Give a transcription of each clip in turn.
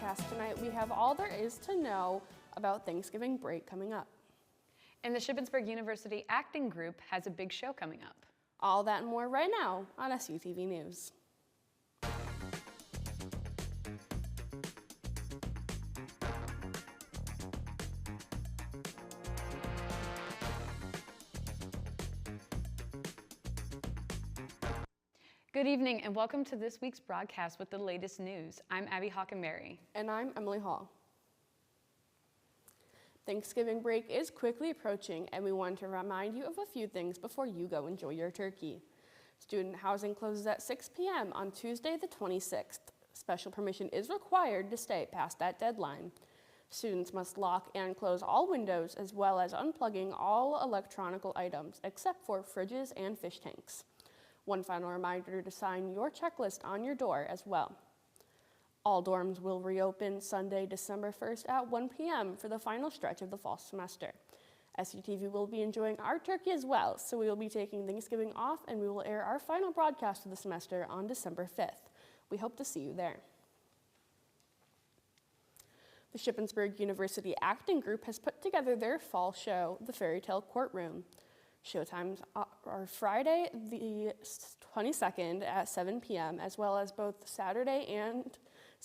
Broadcast tonight, we have all there is to know about Thanksgiving break coming up. And the Shippensburg University Acting Group has a big show coming up. All that and more right now on SUTV News. Good evening and welcome to this week's broadcast with the latest news. I'm Abby Hockenberry. And I'm Emily Hall. Thanksgiving break is quickly approaching, and we want to remind you of a few things before you go enjoy your turkey. Student housing closes at 6 p.m. on Tuesday the 26th. Special permission is required to stay past that deadline. Students must lock and close all windows as well as unplugging all electronic items except for fridges and fish tanks. One final reminder to sign your checklist on your door as well. All dorms will reopen Sunday, December 1st at 1 p.m. for the final stretch of the fall semester. SUTV will be enjoying our turkey as well, so we will be taking Thanksgiving off and we will air our final broadcast of the semester on December 5th. We hope to see you there. The Shippensburg University Acting Group has put together their fall show, The Fairy Tale Courtroom. Showtimes are Friday the 22nd at 7 p.m. as well as both Saturday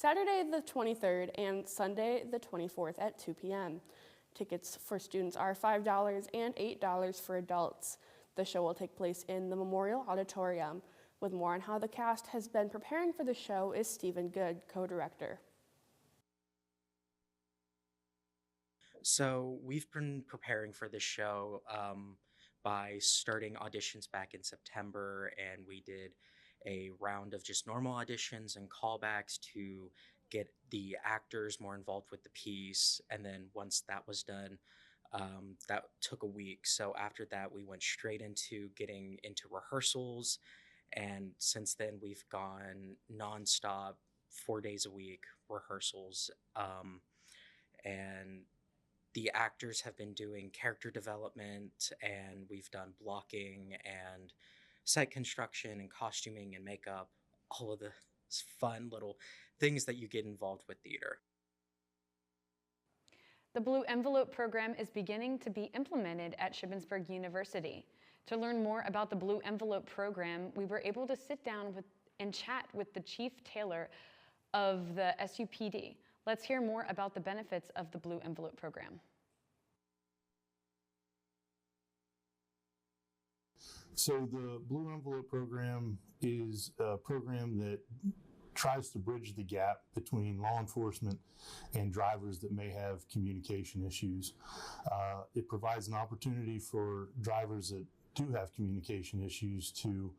the 23rd and Sunday the 24th at 2 p.m. Tickets for students are $5 and $8 for adults. The show will take place in the Memorial Auditorium. With more on how the cast has been preparing for the show is Stephen Good, co-director. So we've been preparing for this show by starting auditions back in September, and we did a round of just normal auditions and callbacks to get the actors more involved with the piece. And then once that was done, that took a week. So after that, we went straight into getting into rehearsals. And since then, we've gone nonstop, 4 days a week rehearsals. And the actors have been doing character development, and we've done blocking and set construction and costuming and makeup, all of the fun little things that you get involved with theater. The Blue Envelope program is beginning to be implemented at Shippensburg University. To learn more about the Blue Envelope program, we were able to sit down and chat with the Chief Taylor of the SUPD. Let's hear more about the benefits of the Blue Envelope program. So the Blue Envelope program is a program that tries to bridge the gap between law enforcement and drivers that may have communication issues. It provides an opportunity for drivers that do have communication issues to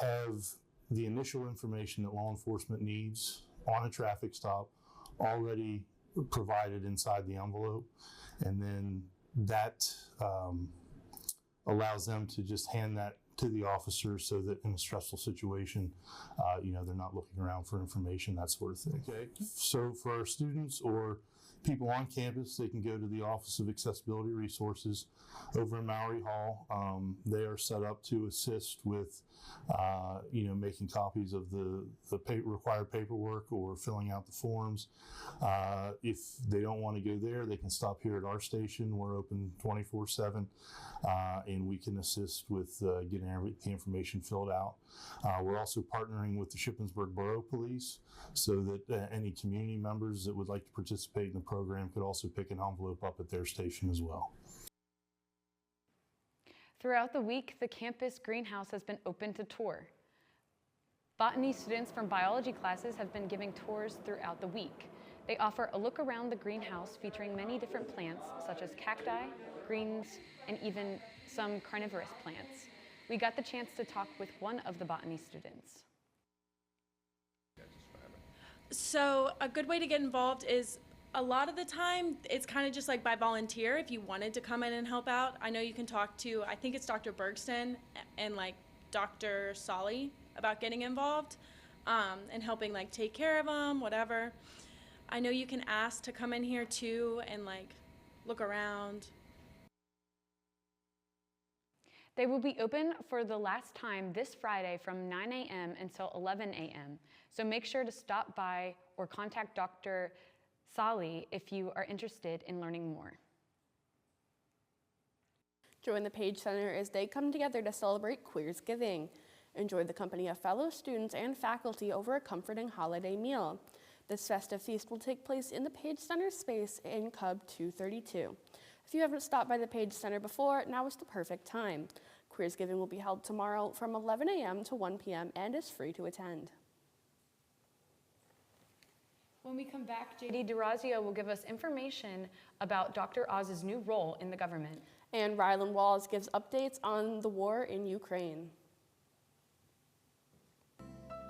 have the initial information that law enforcement needs on a traffic stop already provided inside the envelope, and then that allows them to just hand that to the officer so that in a stressful situation, they're not looking around for information, that sort of thing. Okay. So for our students or people on campus, they can go to the Office of Accessibility Resources over in Maury Hall. They are set up to assist with, making copies of the required paperwork or filling out the forms. If they don't want to go there, they can stop here at our station. We're open 24/7, and we can assist with getting the information filled out. We're also partnering with the Shippensburg Borough Police so that any community members that would like to participate in the program could also pick an envelope up at their station as well. Throughout the week, the campus greenhouse has been open to tour. Botany students from biology classes have been giving tours throughout the week. They offer a look around the greenhouse featuring many different plants such as cacti, greens, and even some carnivorous plants. We got the chance to talk with one of the botany students. So a good way to get involved is a lot of the time it's kind of just like by volunteer if you wanted to come in and help out. I know you can talk to, I think it's Dr. Bergston and like Dr. Solly about getting involved and helping like take care of them, whatever. I know you can ask to come in here too and like look around. They will be open for the last time this Friday from 9 a.m. until 11 a.m. So make sure to stop by or contact Dr. Sali if you are interested in learning more. Join the Page Center as they come together to celebrate Queersgiving. Enjoy the company of fellow students and faculty over a comforting holiday meal. This festive feast will take place in the Page Center space in Cub 232. If you haven't stopped by the Page Center before, now is the perfect time. Queersgiving will be held tomorrow from 11 a.m. to 1 p.m. and is free to attend. When we come back, JD DeRazio will give us information about Dr. Oz's new role in the government. And Rylan Walls gives updates on the war in Ukraine.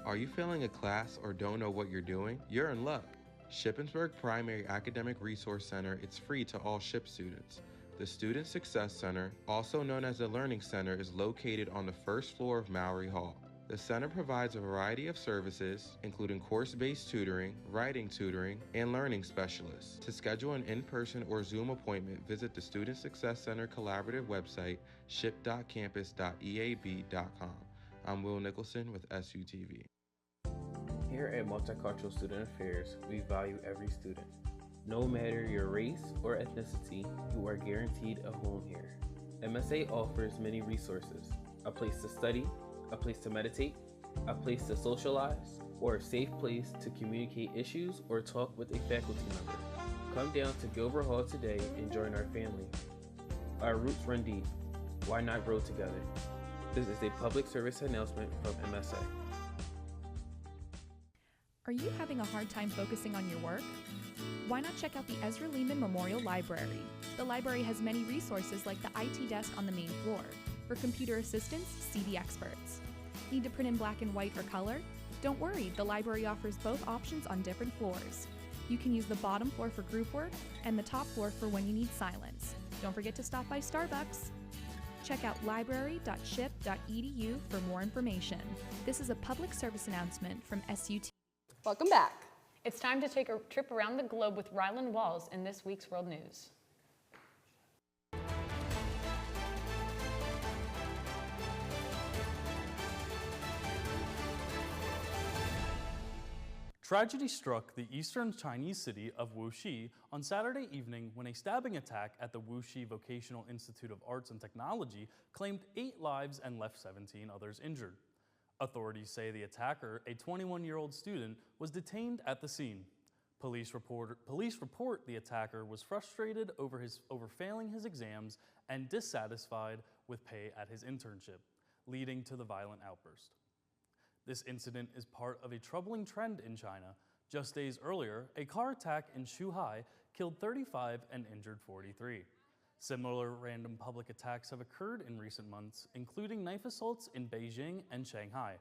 Are you failing a class or don't know what you're doing? You're in luck. Shippensburg Primary Academic Resource Center is free to all SHIP students. The Student Success Center, also known as the Learning Center, is located on the first floor of Mowry Hall. The center provides a variety of services, including course-based tutoring, writing tutoring, and learning specialists. To schedule an in-person or Zoom appointment, visit the Student Success Center collaborative website, ship.campus.eab.com. I'm Will Nicholson with SUTV. Here at Multicultural Student Affairs, we value every student. No matter your race or ethnicity, you are guaranteed a home here. MSA offers many resources: a place to study, a place to meditate, a place to socialize, or a safe place to communicate issues or talk with a faculty member. Come down to Gilbert Hall today and join our family. Our roots run deep. Why not grow together? This is a public service announcement from MSA. Are you having a hard time focusing on your work? Why not check out the Ezra Lehman Memorial Library? The library has many resources like the IT desk on the main floor. For computer assistants, see the experts. Need to print in black and white or color? Don't worry, the library offers both options on different floors. You can use the bottom floor for group work and the top floor for when you need silence. Don't forget to stop by Starbucks. Check out library.ship.edu for more information. This is a public service announcement from SUTV. Welcome back. It's time to take a trip around the globe with Rylan Walls in this week's World News. Tragedy struck the eastern Chinese city of Wuxi on Saturday evening when a stabbing attack at the Wuxi Vocational Institute of Arts and Technology claimed 8 lives and left 17 others injured. Authorities say the attacker, a 21-year-old student, was detained at the scene. Police report the attacker was frustrated over failing his exams and dissatisfied with pay at his internship, leading to the violent outburst. This incident is part of a troubling trend in China. Just days earlier, a car attack in Shuhai killed 35 and injured 43. Similar random public attacks have occurred in recent months, including knife assaults in Beijing and Shanghai.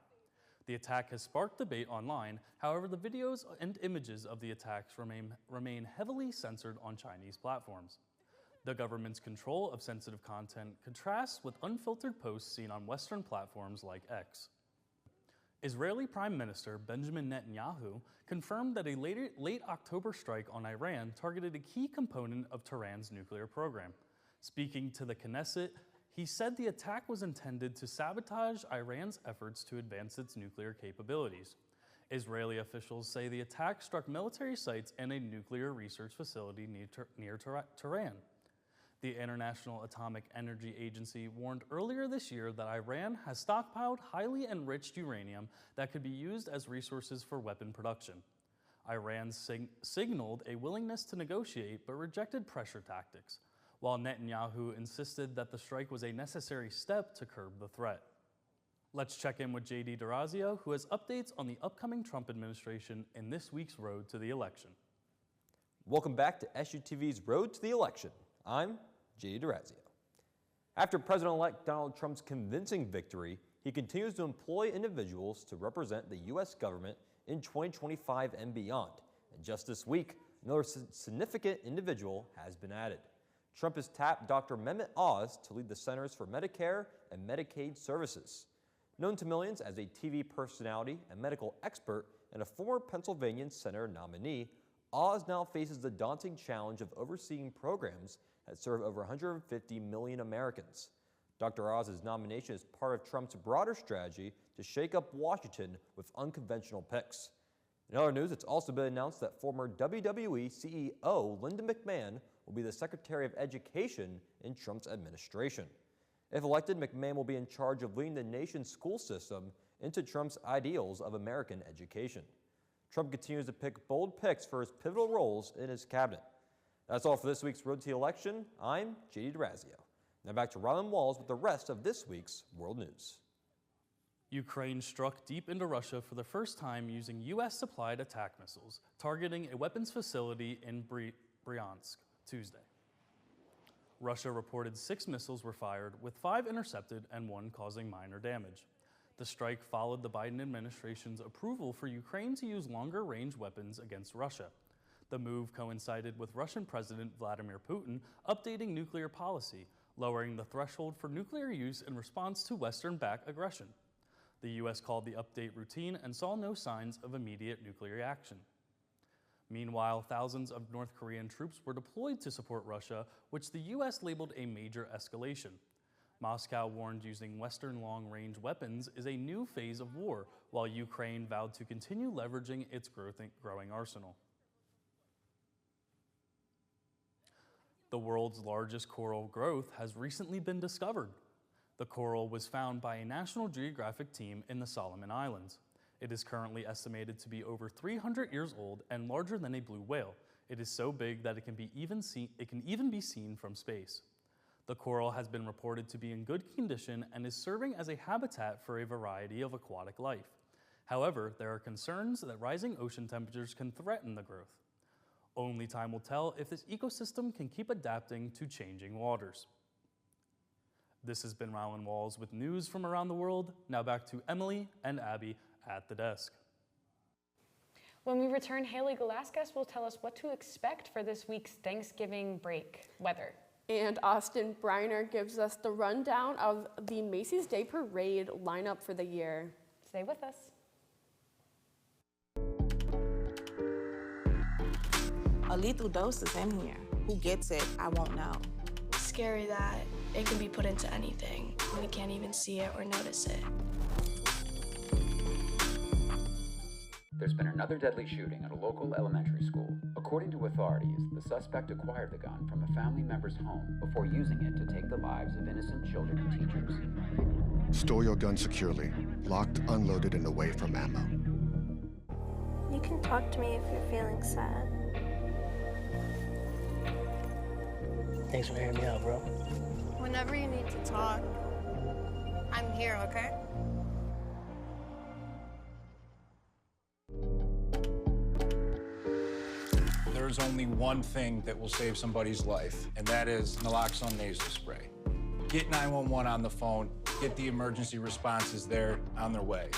The attack has sparked debate online. However, the videos and images of the attacks remain heavily censored on Chinese platforms. The government's control of sensitive content contrasts with unfiltered posts seen on Western platforms like X. Israeli Prime Minister Benjamin Netanyahu confirmed that a late October strike on Iran targeted a key component of Tehran's nuclear program. Speaking to the Knesset, he said the attack was intended to sabotage Iran's efforts to advance its nuclear capabilities. Israeli officials say the attack struck military sites and a nuclear research facility near Tehran. The International Atomic Energy Agency warned earlier this year that Iran has stockpiled highly enriched uranium that could be used as resources for weapon production. Iran signaled a willingness to negotiate but rejected pressure tactics, while Netanyahu insisted that the strike was a necessary step to curb the threat. Let's check in with JD DeRazio, who has updates on the upcoming Trump administration in this week's road to the election. Welcome back to SUTV's Road to the Election. I'm JD DeRazio. After President-elect Donald Trump's convincing victory, he continues to employ individuals to represent the U.S. government in 2025 and beyond. And just this week, another significant individual has been added. Trump has tapped Dr. Mehmet Oz to lead the Centers for Medicare and Medicaid Services. Known to millions as a TV personality and medical expert and a former Pennsylvania Senator nominee, Oz now faces the daunting challenge of overseeing programs that serve over 150 million Americans. Dr. Oz's nomination is part of Trump's broader strategy to shake up Washington with unconventional picks. In other news, it's also been announced that former WWE CEO Linda McMahon will be the Secretary of Education in Trump's administration. If elected, McMahon will be in charge of leading the nation's school system into Trump's ideals of American education. Trump continues to pick bold picks for his pivotal roles in his cabinet. That's all for this week's Road to the Election. I'm JD DeRazio. Now back to Rylan Walls with the rest of this week's World News. Ukraine struck deep into Russia for the first time using U.S.-supplied attack missiles, targeting a weapons facility in Bryansk Tuesday. Russia reported 6 missiles were fired, with 5 intercepted and 1 causing minor damage. The strike followed the Biden administration's approval for Ukraine to use longer-range weapons against Russia. The move coincided with Russian President Vladimir Putin updating nuclear policy, lowering the threshold for nuclear use in response to Western-backed aggression. The U.S. called the update routine and saw no signs of immediate nuclear action. Meanwhile, thousands of North Korean troops were deployed to support Russia, which the U.S. labeled a major escalation. Moscow warned using Western long-range weapons is a new phase of war, while Ukraine vowed to continue leveraging its growing arsenal. The world's largest coral growth has recently been discovered. The coral was found by a National Geographic team in the Solomon Islands. It is currently estimated to be over 300 years old and larger than a blue whale. It is so big that it can even be seen from space. The coral has been reported to be in good condition and is serving as a habitat for a variety of aquatic life. However, there are concerns that rising ocean temperatures can threaten the growth. Only time will tell if this ecosystem can keep adapting to changing waters. This has been Rylan Walls with news from around the world. Now back to Emily and Abby at the desk. When we return, Haley Galaskas will tell us what to expect for this week's Thanksgiving break weather. And Austin Briner gives us the rundown of the Macy's Day Parade lineup for the year. Stay with us. A lethal dose is in here. Who gets it, I won't know. Scary that it can be put into anything, and we can't even see it or notice it. There's been another deadly shooting at a local elementary school. According to authorities, the suspect acquired the gun from a family member's home before using it to take the lives of innocent children and teachers. Store your gun securely, locked, unloaded, and away from ammo. You can talk to me if you're feeling sad. Thanks for hearing me out, bro. Whenever you need to talk, I'm here, okay? There's only one thing that will save somebody's life, and that is naloxone nasal spray. Get 911 on the phone, get the emergency responses there on their way.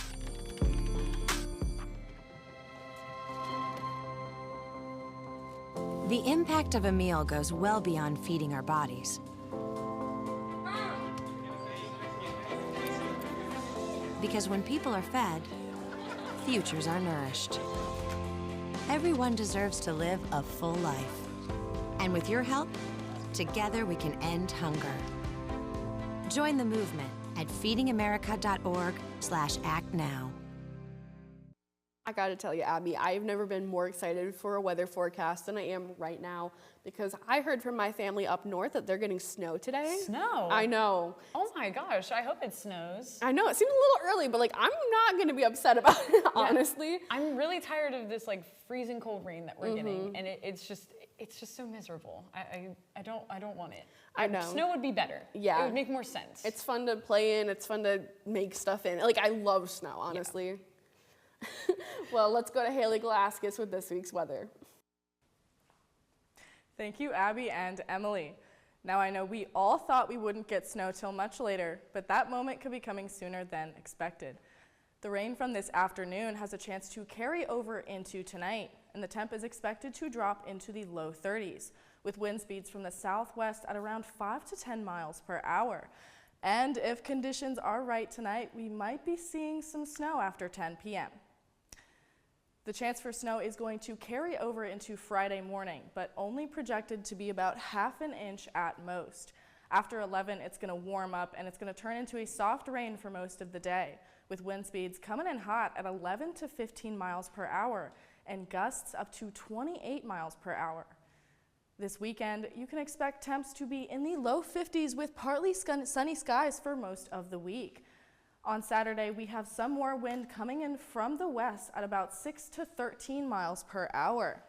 The impact of a meal goes well beyond feeding our bodies. Because when people are fed, futures are nourished. Everyone deserves to live a full life. And with your help, together we can end hunger. Join the movement at feedingamerica.org/actnow. I gotta tell you, Abby, I've never been more excited for a weather forecast than I am right now, because I heard from my family up north that they're getting snow today. Snow? I know. Oh my gosh, I hope it snows. I know, it seems a little early, but like, I'm not gonna be upset about it, honestly. I'm really tired of this like freezing cold rain that we're getting, and it's just so miserable. I don't want it. I know. Snow would be better. Yeah. It would make more sense. It's fun to play in, it's fun to make stuff in. Like, I love snow, honestly. Yeah. Well, let's go to Haley Galaskas with this week's weather. Thank you, Abby and Emily. Now, I know we all thought we wouldn't get snow till much later, but that moment could be coming sooner than expected. The rain from this afternoon has a chance to carry over into tonight, and the temp is expected to drop into the low 30s, with wind speeds from the southwest at around 5 to 10 miles per hour. And if conditions are right tonight, we might be seeing some snow after 10 p.m. The chance for snow is going to carry over into Friday morning, but only projected to be about ½ an inch at most. After 11, it's going to warm up and it's going to turn into a soft rain for most of the day, with wind speeds coming in hot at 11 to 15 miles per hour and gusts up to 28 miles per hour. This weekend, you can expect temps to be in the low 50s with partly sunny skies for most of the week. On Saturday, we have some more wind coming in from the west at about 6 to 13 miles per hour.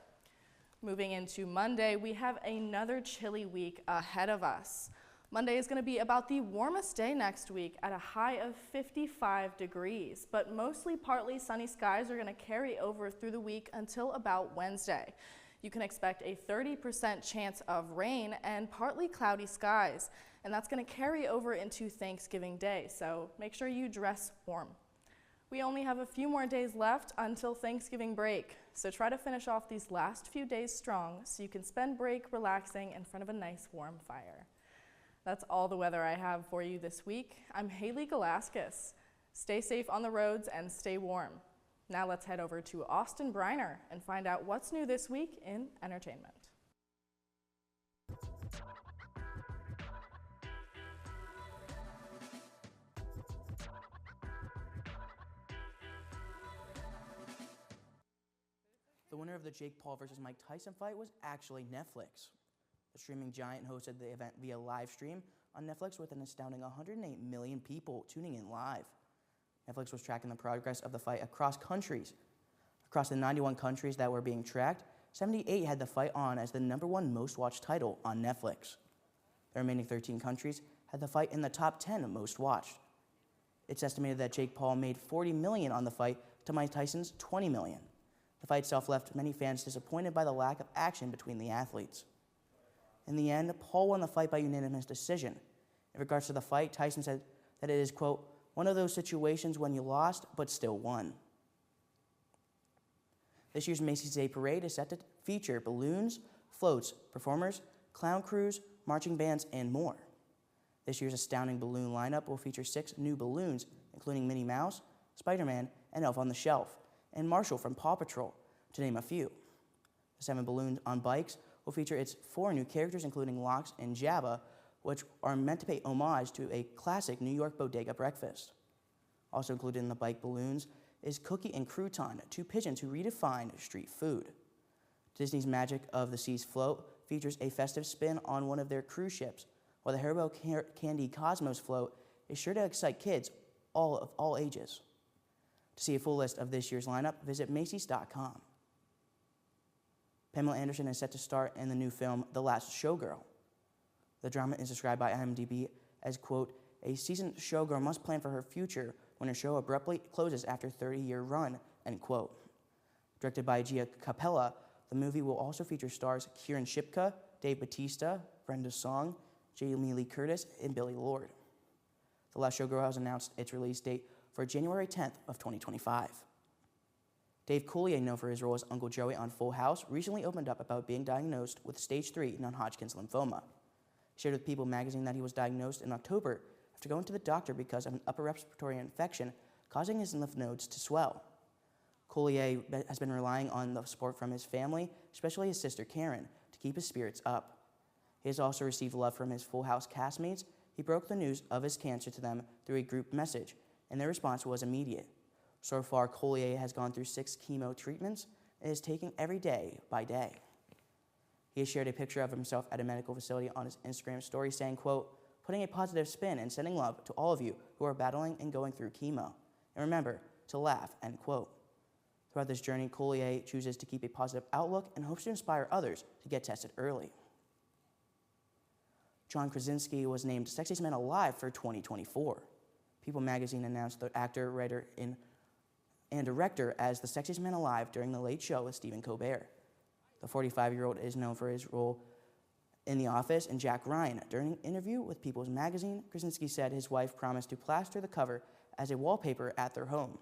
Moving into Monday, we have another chilly week ahead of us. Monday is going to be about the warmest day next week at a high of 55 degrees, but mostly partly sunny skies are going to carry over through the week until about Wednesday. You can expect a 30% chance of rain and partly cloudy skies, and that's going to carry over into Thanksgiving Day, so make sure you dress warm. We only have a few more days left until Thanksgiving break, so try to finish off these last few days strong so you can spend break relaxing in front of a nice warm fire. That's all the weather I have for you this week. I'm Haley Galaskis. Stay safe on the roads and stay warm. Now let's head over to Austin Briner and find out what's new this week in entertainment. The winner of the Jake Paul versus Mike Tyson fight was actually Netflix. The streaming giant hosted the event via live stream on Netflix with an astounding 108 million people tuning in live. Netflix was tracking the progress of the fight across countries. Across the 91 countries that were being tracked, 78 had the fight on as the #1 most watched title on Netflix. The remaining 13 countries had the fight in the top 10 most watched. It's estimated that Jake Paul made $40 million on the fight to Mike Tyson's $20 million. The fight itself left many fans disappointed by the lack of action between the athletes. In the end, Paul won the fight by unanimous decision. In regards to the fight, Tyson said that it is, quote, one of those situations when you lost but still won. This year's Macy's Day Parade is set to feature balloons, floats, performers, clown crews, marching bands, and more. This year's astounding balloon lineup will feature 6 new balloons, including Minnie Mouse, Spider-Man, and Elf on the Shelf, and Marshall from Paw Patrol, to name a few. The 7 balloons on bikes will feature its 4 new characters, including Lox and Jabba, which are meant to pay homage to a classic New York bodega breakfast. Also included in the bike balloons is Cookie and Crouton, 2 pigeons who redefine street food. Disney's Magic of the Seas float features a festive spin on one of their cruise ships, while the Haribo Candy Cosmos float is sure to excite kids of all ages. To see a full list of this year's lineup, visit Macy's.com. Pamela Anderson is set to star in the new film, The Last Showgirl. The drama is described by IMDb as, quote, a seasoned showgirl must plan for her future when her show abruptly closes after a 30-year run, end quote. Directed by Gia Capella, the movie will also feature stars Kieran Shipka, Dave Bautista, Brenda Song, Jamie Lee Curtis, and Billy Lord. The Last Showgirl has announced its release date for January 10th of 2025. Dave Coulier, known for his role as Uncle Joey on Full House, recently opened up about being diagnosed with stage 3 non-Hodgkin's lymphoma. He shared with People magazine that he was diagnosed in October after going to the doctor because of an upper respiratory infection causing his lymph nodes to swell. Coulier has been relying on the support from his family, especially his sister Karen, to keep his spirits up. He has also received love from his Full House castmates. He broke the news of his cancer to them through a group message, and their response was immediate. So far, Coulier has gone through 6 chemo treatments and is taking every day by day. He has shared a picture of himself at a medical facility on his Instagram story saying, quote, putting a positive spin and sending love to all of you who are battling and going through chemo. And remember to laugh, end quote. Throughout this journey, Coulier chooses to keep a positive outlook and hopes to inspire others to get tested early. John Krasinski was named Sexiest Man Alive for 2024. People magazine announced the actor, writer, and director as the Sexiest Man Alive during The Late Show with Stephen Colbert. The 45-year-old is known for his role in The Office and Jack Ryan. During an interview with People's Magazine, Krasinski said his wife promised to plaster the cover as a wallpaper at their home.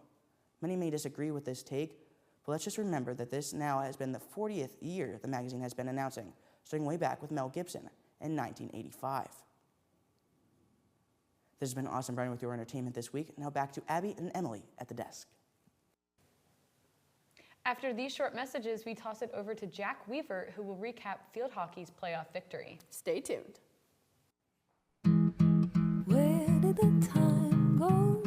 Many may disagree with this take, but let's just remember that this now has been the 40th year the magazine has been announcing, starting way back with Mel Gibson in 1985. This has been Austin Bryan with your entertainment this week. Now back to Abby and Emily at the desk. After these short messages, we toss it over to Jack Weaver, who will recap field hockey's playoff victory. Stay tuned. Where did the time go?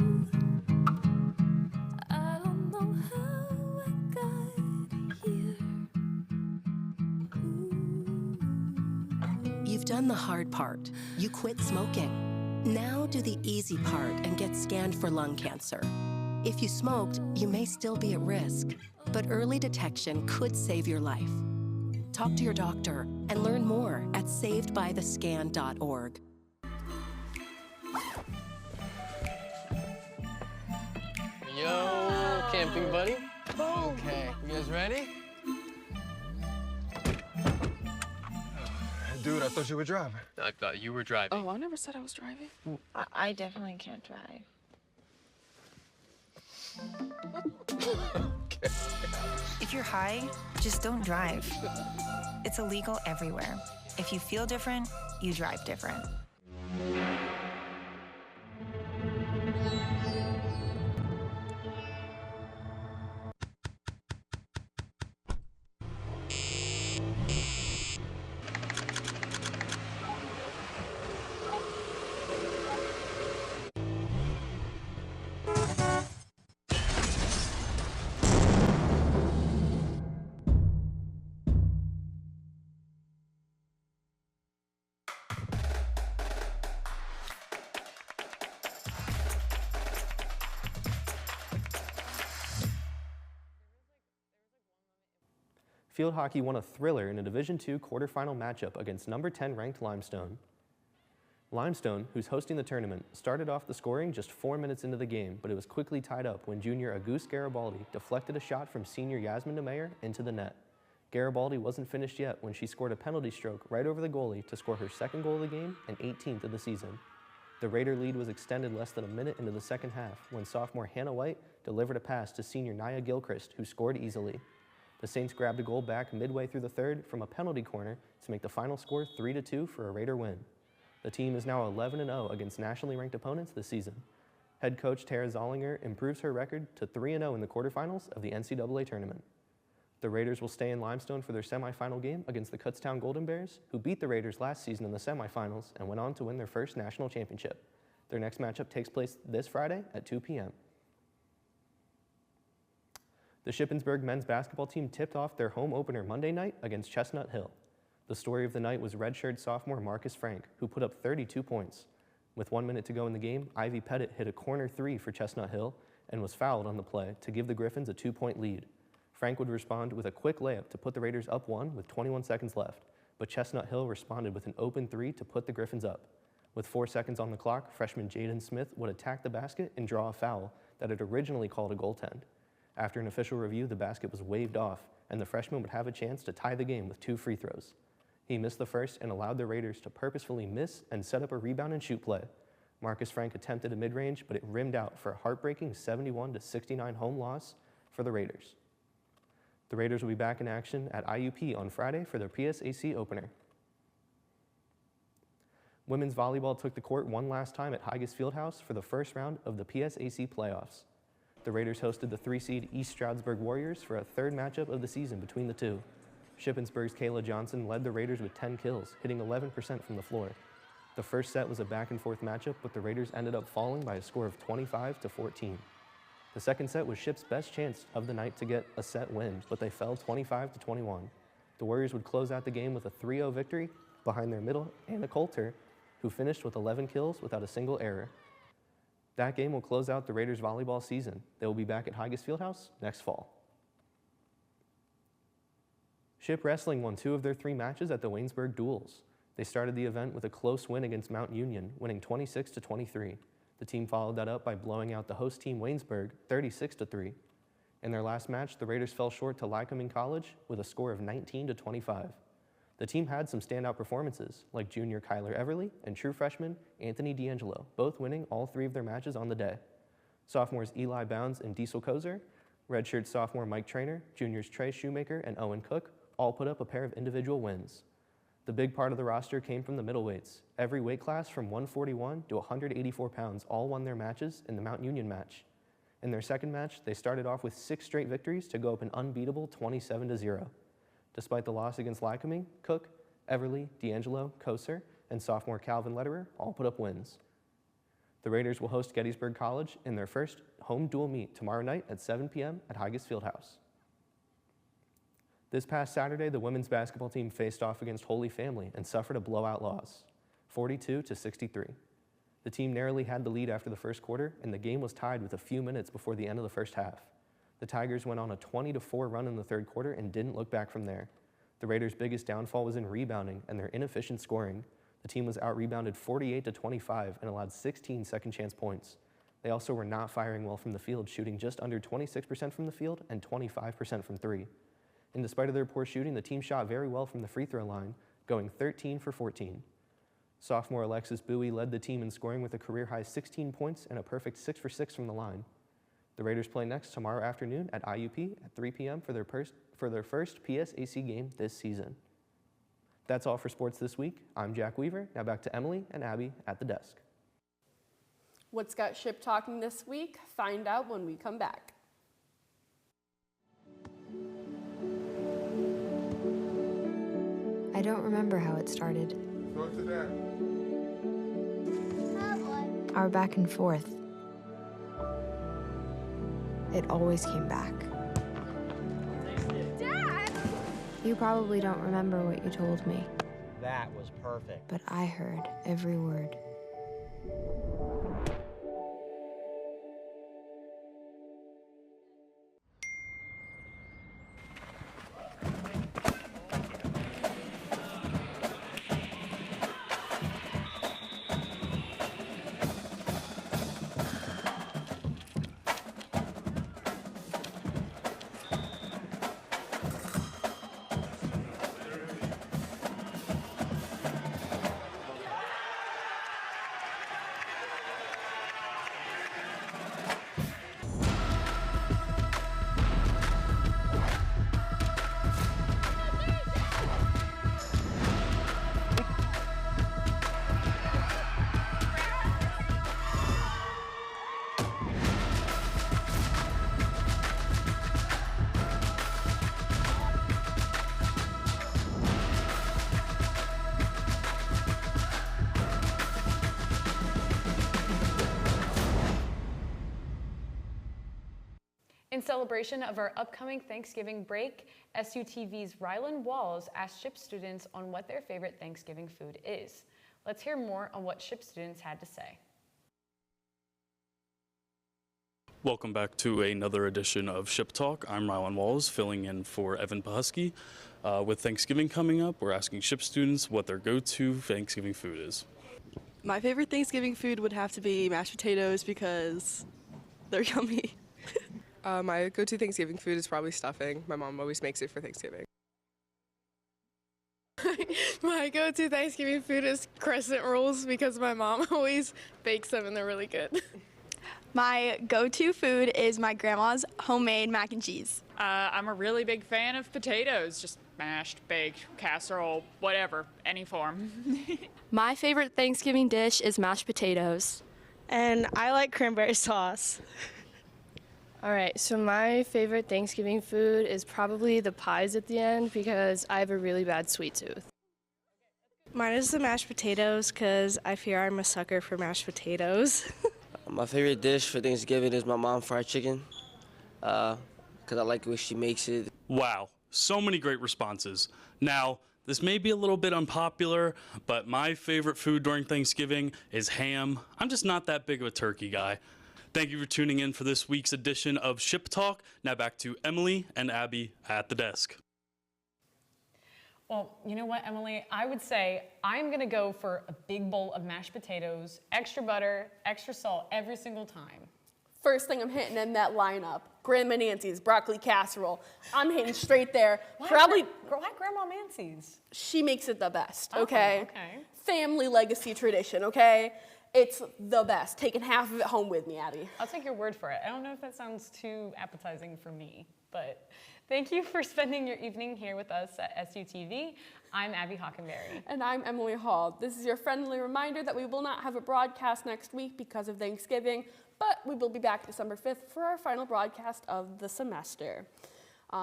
You've done the hard part. You quit smoking. Now do the easy part and get scanned for lung cancer. If you smoked, you may still be at risk, but early detection could save your life. Talk to your doctor and learn more at savedbythescan.org. Yo, camping buddy. Okay, you guys ready? Dude, I thought you were driving. I thought you were driving. Oh, I never said I was driving. I definitely can't drive. If you're high, just don't drive. It's illegal everywhere. If you feel different, you drive different. Field hockey won a thriller in a Division II quarterfinal matchup against number 10 ranked Limestone. Limestone, who's hosting the tournament, started off the scoring just 4 minutes into the game, but it was quickly tied up when junior Auguste Garibaldi deflected a shot from senior Yasmin DeMeyer into the net. Garibaldi wasn't finished yet when she scored a penalty stroke right over the goalie to score her second goal of the game and 18th of the season. The Raider lead was extended less than a minute into the second half when sophomore Hannah White delivered a pass to senior Nia Gilchrist, who scored easily. The Saints grabbed a goal back midway through the third from a penalty corner to make the final score 3-2 for a Raider win. The team is now 11-0 against nationally ranked opponents this season. Head coach Tara Zollinger improves her record to 3-0 in the quarterfinals of the NCAA tournament. The Raiders will stay in Limestone for their semifinal game against the Kutztown Golden Bears, who beat the Raiders last season in the semifinals and went on to win their first national championship. Their next matchup takes place this Friday at 2 p.m. The Shippensburg men's basketball team tipped off their home opener Monday night against Chestnut Hill. The story of the night was redshirt sophomore Marcus Frank, who put up 32 points. With 1 minute to go in the game, Ivy Pettit hit a corner three for Chestnut Hill and was fouled on the play to give the Griffins a 2-point lead. Frank would respond with a quick layup to put the Raiders up one with 21 seconds left, but Chestnut Hill responded with an open three to put the Griffins up. With 4 seconds on the clock, freshman Jaden Smith would attack the basket and draw a foul that had originally called a goaltend. After an official review, the basket was waved off, and the freshman would have a chance to tie the game with 2 free throws. He missed the first and allowed the Raiders to purposefully miss and set up a rebound and shoot play. Marcus Frank attempted a mid-range, but it rimmed out for a heartbreaking 71-69 home loss for the Raiders. The Raiders will be back in action at IUP on Friday for their PSAC opener. Women's volleyball took the court one last time at Higas Fieldhouse for the first round of the PSAC playoffs. The Raiders hosted the 3-seed East Stroudsburg Warriors for a third matchup of the season between the two. Shippensburg's Kayla Johnson led the Raiders with 10 kills, hitting 11% from the floor. The first set was a back-and-forth matchup, but the Raiders ended up falling by a score of 25-14. The second set was Ship's best chance of the night to get a set win, but they fell 25-21. The Warriors would close out the game with a 3-0 victory behind their middle, Anna Coulter, who finished with 11 kills without a single error. That game will close out the Raiders' volleyball season. They will be back at Higas Fieldhouse next fall. Ship Wrestling won 2 of their 3 matches at the Waynesburg Duels. They started the event with a close win against Mount Union, winning 26-23. The team followed that up by blowing out the host team Waynesburg 36-3. In their last match, the Raiders fell short to Lycoming College with a score of 19-25. The team had some standout performances, like junior Kyler Everly and true freshman Anthony D'Angelo, both winning all 3 of their matches on the day. Sophomores Eli Bounds and Diesel Kozer, redshirt sophomore Mike Trainer, juniors Trey Shoemaker and Owen Cook all put up a pair of individual wins. The big part of the roster came from the middleweights. Every weight class from 141 to 184 pounds all won their matches in the Mount Union match. In their second match, they started off with 6 straight victories to go up an unbeatable 27-0. Despite the loss against Lycoming, Cook, Everly, D'Angelo, Koser, and sophomore Calvin Lederer all put up wins. The Raiders will host Gettysburg College in their first home dual meet tomorrow night at 7 p.m. at Higas Fieldhouse. This past Saturday, the women's basketball team faced off against Holy Family and suffered a blowout loss, 42-63. The team narrowly had the lead after the first quarter, and the game was tied with a few minutes before the end of the first half. The Tigers went on a 20-4 run in the third quarter and didn't look back from there. The Raiders' biggest downfall was in rebounding and their inefficient scoring. The team was out-rebounded 48-25 and allowed 16 second-chance points. They also were not firing well from the field, shooting just under 26% from the field and 25% from three. And despite of their poor shooting, the team shot very well from the free throw line, going 13 for 14. Sophomore Alexis Bowie led the team in scoring with a career-high 16 points and a perfect 6 for 6 from the line. The Raiders play next tomorrow afternoon at IUP at 3 p.m. for their first PSAC game this season. That's all for sports this week. I'm Jack Weaver. Now back to Emily and Abby at the desk. What's got Ship talking this week? Find out when we come back. I don't remember how it started. Go to that. Our back and forth. It always came back. Dad! You probably don't remember what you told me, That was perfect. but I heard every word. In celebration of our upcoming Thanksgiving break, SUTV's Rylan Walls asked SHIP students on what their favorite Thanksgiving food is. Let's hear more on what SHIP students had to say. Welcome back to another edition of Ship Talk. I'm Rylan Walls, filling in for Evan Pahusky. With Thanksgiving coming up, we're asking SHIP students what their go-to Thanksgiving food is. My favorite Thanksgiving food would have to be mashed potatoes because they're yummy. My go-to Thanksgiving food is probably stuffing. My mom always makes it for Thanksgiving. My go-to Thanksgiving food is crescent rolls because my mom always bakes them and they're really good. My go-to food is my grandma's homemade mac and cheese. I'm a really big fan of potatoes, just mashed, baked, casserole, whatever, any form. My favorite Thanksgiving dish is mashed potatoes. And I like cranberry sauce. All right, so my favorite Thanksgiving food is probably the pies at the end because I have a really bad sweet tooth. Mine is the mashed potatoes because I fear I'm a sucker for mashed potatoes. My favorite dish for Thanksgiving is my mom fried chicken because I like the way she makes it. Wow, so many great responses. Now, this may be a little bit unpopular, but my favorite food during Thanksgiving is ham. I'm just not that big of a turkey guy. Thank you for tuning in for this week's edition of Ship Talk. Now back to Emily and Abby at the desk. Well, you know what, Emily? I would say I'm gonna go for a big bowl of mashed potatoes, extra butter, extra salt every single time. First thing I'm hitting in that lineup, Grandma Nancy's broccoli casserole. I'm hitting straight there. Why Grandma Nancy's? She makes it the best, Oh, okay? okay. Family legacy tradition, okay? It's the best. Taking half of it home with me, Abby. I'll take your word for it. I don't know if that sounds too appetizing for me, but thank you for spending your evening here with us at SUTV. I'm Abby Hockenberry. And I'm Emily Hall. This is your friendly reminder that we will not have a broadcast next week because of Thanksgiving, but we will be back December 5th for our final broadcast of the semester.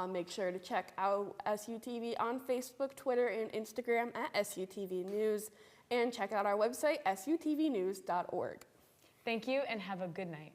Make sure to check out SUTV on Facebook, Twitter, and Instagram at SUTV News, and check out our website, sutvnews.org. Thank you and have a good night.